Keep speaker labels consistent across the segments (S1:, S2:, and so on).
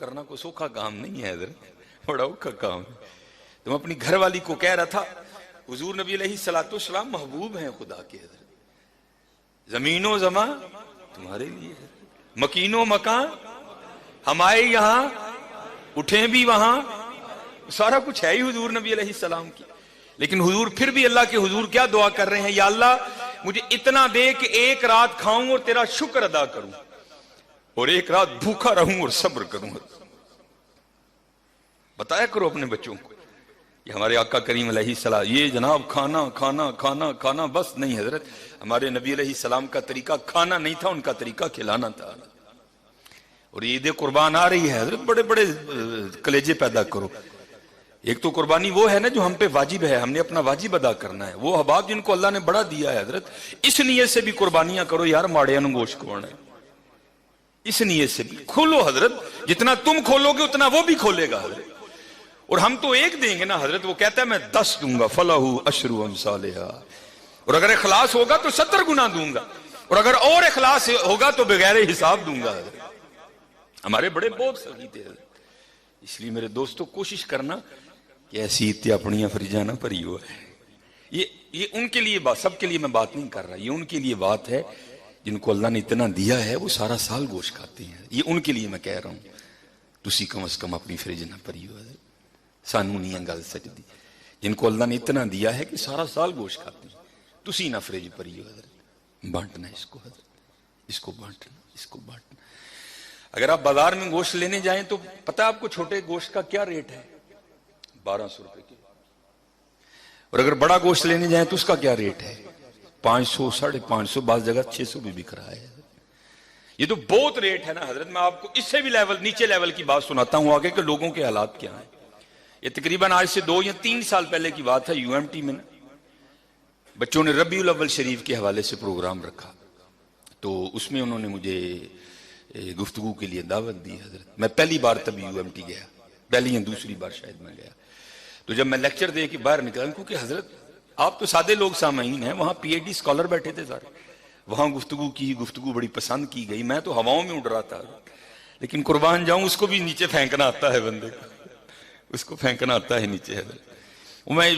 S1: करना कोई सौखा काम नहीं है हजरत, बड़ा औखा काम है। तो मैं अपनी घरवाली को कह रहा था हुजूर नबी अलैहिस्सलाम महबूब हैं खुदा के हजरत, जमीनो जमा तुम्हारे लिए है, मकीनो मकान हमारे यहाँ, उठे भी वहां, सारा कुछ है ही हुजूर नबी अलैहिस्सलाम की। लेकिन हुजूर फिर भी अल्लाह के हुजूर क्या दुआ कर रहे हैं, या अल्लाह मुझे इतना दे कि एक रात खाऊं और तेरा शुक्र अदा करूं, और एक रात भूखा रहूं और सब्र करूं। बताया करो अपने बच्चों को, ये हमारे आका करीम अलैहिस्सलाम, ये जनाब खाना खाना खाना खाना बस नहीं हजरत, हमारे नबी अलैहिस्सलाम का तरीका खाना नहीं था, उनका तरीका खिलाना था। और ईद कुर्बान आ रही है हजरत, बड़े बड़े कलेजे पैदा करो। एक तो कुर्बानी वो है ना जो हम पे वाजिब है, हमने अपना वाजिब अदा करना है, वो हबाब जिनको अल्लाह ने बड़ा दिया है हजरत, इस नीयत से भी कुर्बानियां करो यार, माड़े गोश्त कौन है, इस नीयत से भी खोलो हजरत, जितना तुम खोलोगे उतना वो भी खोलेगा हजरत। और हम तो एक देंगे ना हजरत, वो कहता है मैं 10 दूंगा, फलाहू अशरु अमसालिहा, और अगर इखलास होगा तो 70 गुना दूंगा, और अगर और इखलास होगा तो बगैर हिसाब दूंगा हजरत। हमारे बड़े बहुत सही थे हजरत। इसलिए मेरे दोस्तों कोशिश करना कि ऐसी इत्या अपनी फरीजा ना भरी हो है। ये उनके लिए बात, सबके लिए मैं बात नहीं कर रहा, ये उनके लिए बात है जिनको अल्लाह ने इतना दिया है, वो सारा साल गोश्त खाते हैं, ये उनके लिए मैं कह रहा हूं। तुसी कम से कम अपनी फरीज ना भरी हो, सानू नहीं गल सकती, जिनको अल्लाह ने इतना दिया है कि सारा साल गोश्त खाते हैं, तुसी ना फ्रिज भरी हो हजरत, बांटना इसको हजरत, इसको बांटना, इसको बांटना। अगर आप बाजार में गोश्त लेने जाएं तो पता है आपको छोटे गोश्त का क्या रेट है, 1200 रुपए की, और अगर बड़ा गोश्त लेने जाएं तो उसका क्या रेट है, 500, 550, बाज़ जगह 600 भी बिक रहा है। ये तो बहुत रेट है ना हजरत। मैं आपको इससे भी नीचे लेवल की बात सुनाता हूं आगे के लोगों के हालात क्या है। ये तकरीबन आज से 2 या 3 साल पहले की बात है, यूएमटी में ना बच्चों ने रबीउल अव्वल शरीफ के हवाले से प्रोग्राम रखा, तो उसमें उन्होंने मुझे गुफ्तगू के लिए दावत दी हजरत। मैं पहली बार तभी यूएमटी गया, पहली या दूसरी बार शायद मैं गया। तो जब मैं लेक्चर दे के बाहर निकला, क्योंकि हजरत आप तो सादे लोग सामाईन हैं, वहां पीएचडी स्कॉलर बैठे थे सारे, वहां गुफ्तगू की, गुफ्तगू बड़ी पसंद की गई, मैं तो हवाओं में उड़ रहा था। लेकिन कुर्बान जाऊं, उसको भी नीचे फेंकना आता है बंदे को, उसको फेंकना आता है नीचे है। वो मैं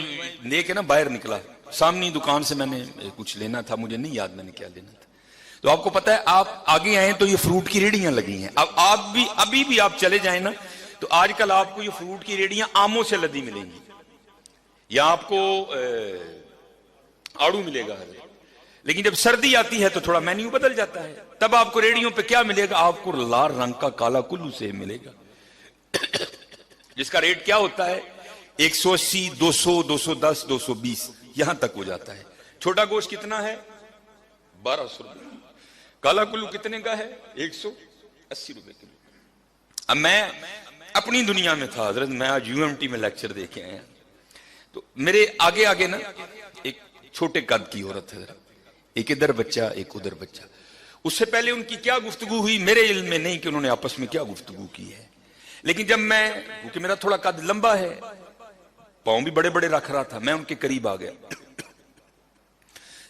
S1: लेके ना बाहर निकला, सामने दुकान से मैंने कुछ लेना था, मुझे नहीं याद मैंने क्या लेना था। तो आपको पता है आप आगे आए तो ये फ्रूट की रेडियां लगी हैं। अब आप भी अभी भी आप चले जाए ना तो आजकल आपको ये फ्रूट की रेडियां आमों से लदी मिलेंगी, या आपको आड़ू मिलेगा। लेकिन जब सर्दी आती है तो थोड़ा मेन्यू बदल जाता है, तब आपको रेडियो पे क्या मिलेगा, आपको लाल रंग का काला कुल्लू सेब मिलेगा जिसका रेट क्या होता है 180, 200, 210, 220 यहां तक हो जाता है। छोटा गोश्त कितना है 1200 रुपए, काला कुल्लू कितने का है 180 रुपए किलो। अब मैं अपनी दुनिया में था हजरत, मैं आज यूएमटी में लेक्चर देके आया, तो मेरे आगे आगे ना एक छोटे कद की औरत है, एक इधर बच्चा एक उधर बच्चा। उससे पहले उनकी क्या गुफ्तगू हुई मेरे इल्म में नहीं कि उन्होंने आपस में क्या गुफ्तगू की है, लेकिन जब मैं, क्योंकि मेरा थोड़ा कद लंबा है, पांव भी बड़े बड़े रख रहा था, मैं उनके करीब आ गया।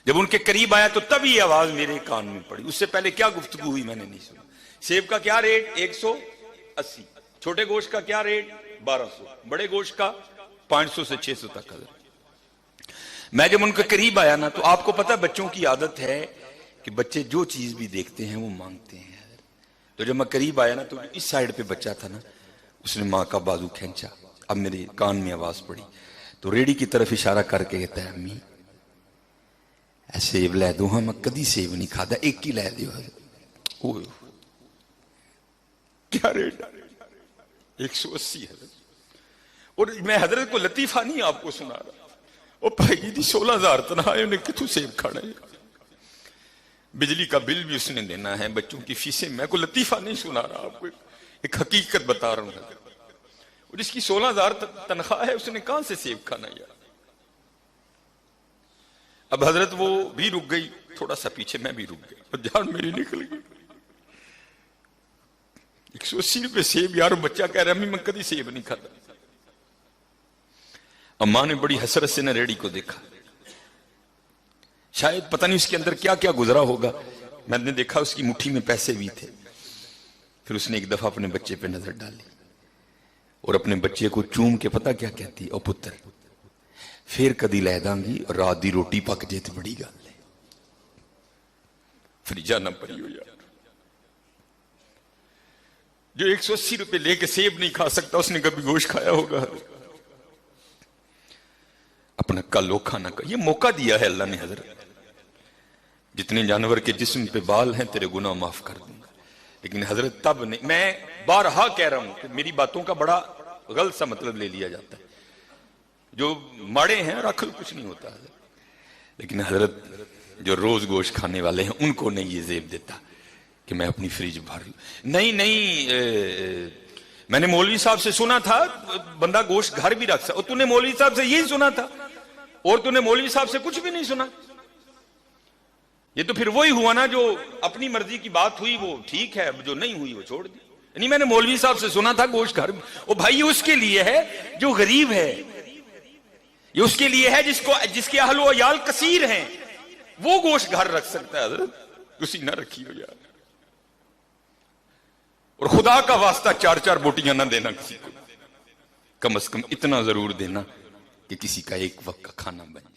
S1: जब उनके करीब आया तो तब ये आवाज मेरे कान में पड़ी, उससे पहले क्या गुफ्तगू हुई मैंने नहीं सुना। सेब का क्या रेट 180, छोटे गोश्त का क्या रेट 1200, बड़े गोश्त का 500 से 600 तक। मैं जब उनके करीब आया ना, तो आपको पता बच्चों की आदत है कि बच्चे जो चीज भी देखते हैं वो मांगते हैं। तो जब मैं करीब आया ना, तो इस साइड पे बच्चा था ना, उसने माँ का बाजू खींचा, अब मेरे कान में आवाज पड़ी, तो रेडी की तरफ इशारा करके कहता है अम्मी सेब लै दो, हाँ मैं कदी सेब नहीं खाता, एक ही लै दो। क्या रेट 180 है। और मैं हजरत को लतीफा नहीं आपको सुना रहा, वो भाई जी 16,000 तनखा है, उन्हें कितों सेब खाना है, बिजली का बिल भी उसने देना है, बच्चों की फीसें, मैं को लतीफा नहीं सुना रहा आपको, एक हकीकत बता रहा हूं। और जिसकी 16,000 तनख्वाह है उसने कहां से सेब खाना यार। अब हजरत वो भी रुक गई, थोड़ा सा पीछे मैं भी रुक गया, और जान मेरी निकल गई। 180 रुपए सेब यार, बच्चा कह रहा है मैं कभी सेब नहीं खाता। अम्मा ने बड़ी हसरत से न रेडी को देखा, शायद पता नहीं उसके अंदर क्या क्या गुजरा होगा। मैंने देखा उसकी मुट्ठी में पैसे भी थे, फिर उसने एक दफा अपने बच्चे पे नजर डाली और अपने बच्चे को चूम के पता क्या कहती, ओ पुत्र फिर कदी लै दांगी और रात दी रोटी पक जे तो बड़ी गल है। फिर जाना पड़ी हो यार, जो 180 रुपए लेके सेब नहीं खा सकता उसने कभी गोश्त खाया होगा? अपना कल खाना का ये मौका दिया है अल्लाह ने। हजरत जितने जानवर के जिस्म पे बाल हैं तेरे गुनाह माफ कर दूंगा, लेकिन हजरत तब नहीं। मैं बारहा कह रहा हूं कि मेरी बातों का बड़ा गलत सा मतलब ले लिया जाता है, जो माड़े हैं और अक्ल कुछ नहीं होता है। लेकिन हजरत जो रोज गोश्त खाने वाले हैं उनको नहीं ये जेब देता कि मैं अपनी फ्रिज भर लूं। नहीं मैंने मौलवी साहब से सुना था बंदा गोश्त घर भी रख सकता, और तूने मौलवी साहब से यही सुना था और तूने मौलवी साहब से कुछ भी नहीं सुना। ये तो फिर वही हुआ ना, जो अपनी मर्जी की बात हुई वो ठीक है, जो नहीं हुई वो छोड़ दी। नहीं मैंने मौलवी साहब से सुना था गोश्त घर, ओ भाई ये उसके लिए है जो गरीब है, ये उसके लिए है जिसके अहलो अयाल कसीर हैं, वो गोश्त घर रख सकता है। हजरत उसी ना रखियो यार, और खुदा का वास्ता 4-4 बोटियां ना देना किसी को, कम से कम इतना जरूर देना कि किसी का एक वक्त का खाना बने।